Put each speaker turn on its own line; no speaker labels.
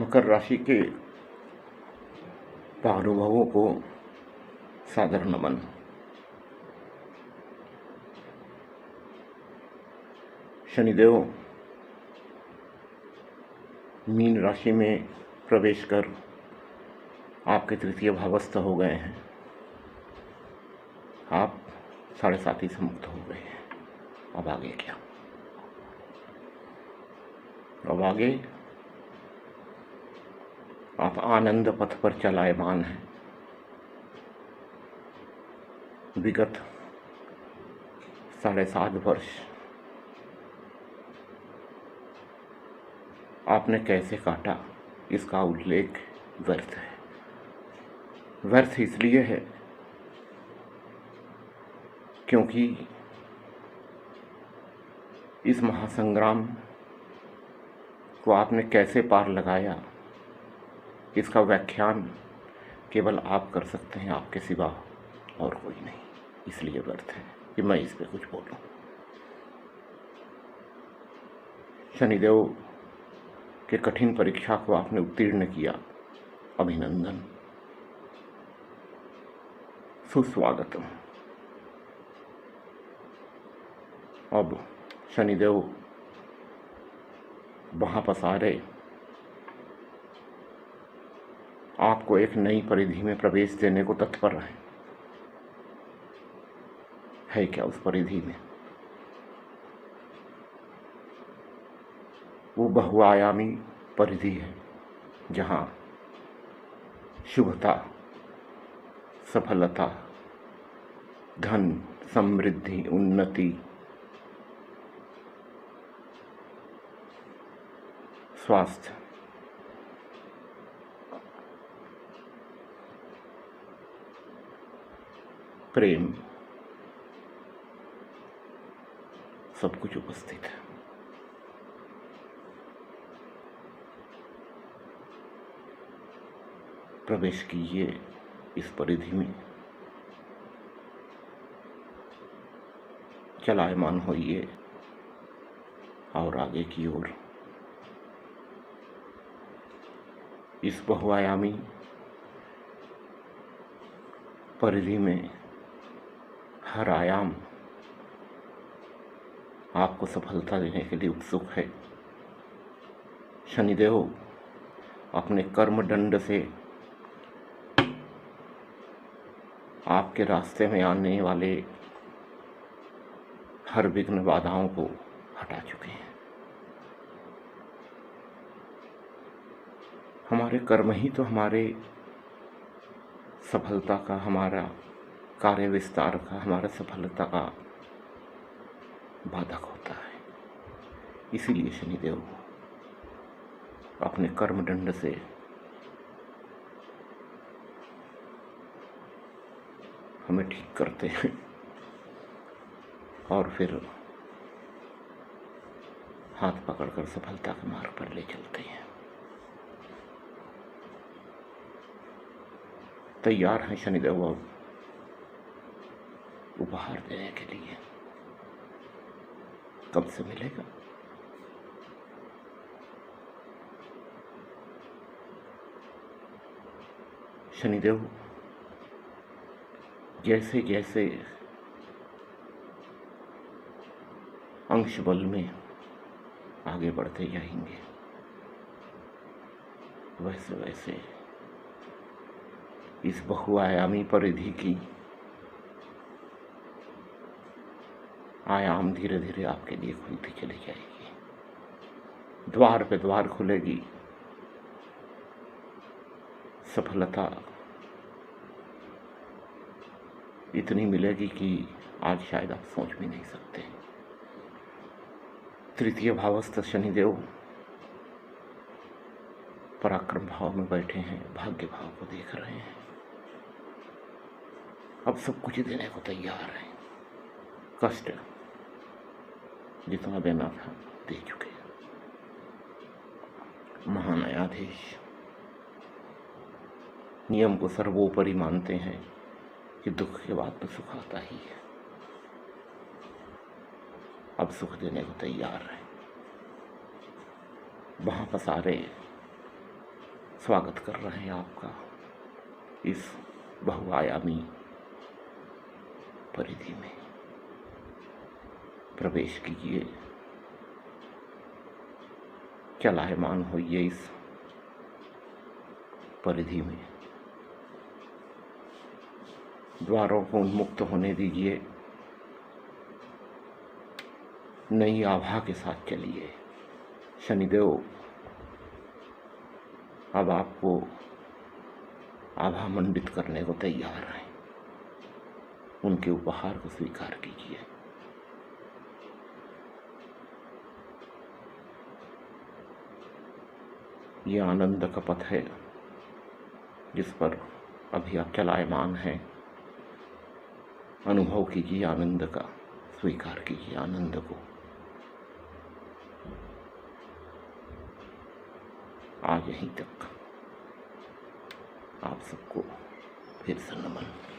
मकर राशि के महानुभावों को सादर नमन। शनिदेव मीन राशि में प्रवेश कर आपके तृतीय भावस्थ हो गए हैं। आप 7.5 से मुक्त हो गए हैं। अब आगे क्या? अब आगे आप आनंद पथ पर चलायमान हैं। विगत 7.5 वर्ष आपने कैसे काटा, इसका उल्लेख व्यर्थ है। व्यर्थ इसलिए है क्योंकि इस महासंग्राम को आपने कैसे पार लगाया, इसका व्याख्यान केवल आप कर सकते हैं, आपके सिवा और कोई नहीं। इसलिए व्यर्थ है कि मैं इस पे कुछ बोलूं। शनिदेव के कठिन परीक्षा को आपने उत्तीर्ण किया, अभिनंदन, सुस्वागतम। अब शनिदेव वहां पसारे आपको एक नई परिधि में प्रवेश देने को तत्पर है क्या उस परिधि में? वो बहुआयामी परिधि है जहां शुभता, सफलता, धन, समृद्धि, उन्नति, स्वास्थ्य, प्रेम, सब कुछ उपस्थित है। प्रवेश कीजिए इस परिधि में, चलायमान होइए और आगे की ओर। इस बहुआयामी परिधि में हर आयाम आपको सफलता देने के लिए उत्सुक है। शनिदेव अपने कर्मदंड से आपके रास्ते में आने वाले हर विघ्न बाधाओं को हटा चुके हैं। हमारे कर्म ही तो हमारे सफलता का, हमारा कार्य विस्तार का, हमारा सफलता का बाधक होता है। इसीलिए शनिदेव अपने कर्मदंड से हमें ठीक करते हैं और फिर हाथ पकड़कर सफलता के मार्ग पर ले चलते हैं। तैयार हैं शनिदेव अब उपहार देने के लिए। कब से मिलेगा? शनिदेव जैसे जैसे अंश बल में आगे बढ़ते जाएंगे, वैसे वैसे इस बहुआयामी परिधि की आयाम धीरे धीरे आपके लिए खुलती चली जाएगी। द्वार पे द्वार खुलेगी। सफलता इतनी मिलेगी कि आज शायद आप सोच भी नहीं सकते। तृतीय भावस्थ शनिदेव पराक्रम भाव में बैठे हैं, भाग्य भाव को देख रहे हैं। अब सब कुछ देने को तैयार है। कष्ट जितना देना था दे चुके। महान्यायाधीश नियम को सर्वोपरि मानते हैं कि दुख के बाद तो सुख आता ही है। अब सुख देने को तैयार है। वहां पसारे स्वागत कर रहे हैं आपका इस बहुआयामी परिधि में। प्रवेश कीजिए, चलायमान होइए इस परिधि में। द्वारों को उन्मुक्त होने दीजिए, नई आभा के साथ चलिए। शनिदेव अब आपको आभा मंडित करने को तैयार हैं। उनके उपहार को स्वीकार कीजिए। ये आनंद का पथ है जिस पर अभी आप चलायमान हैं। अनुभव कीजिए आनंद का, स्वीकार कीजिए आनंद को। आज यहीं तक आप सबको फिर से नमन।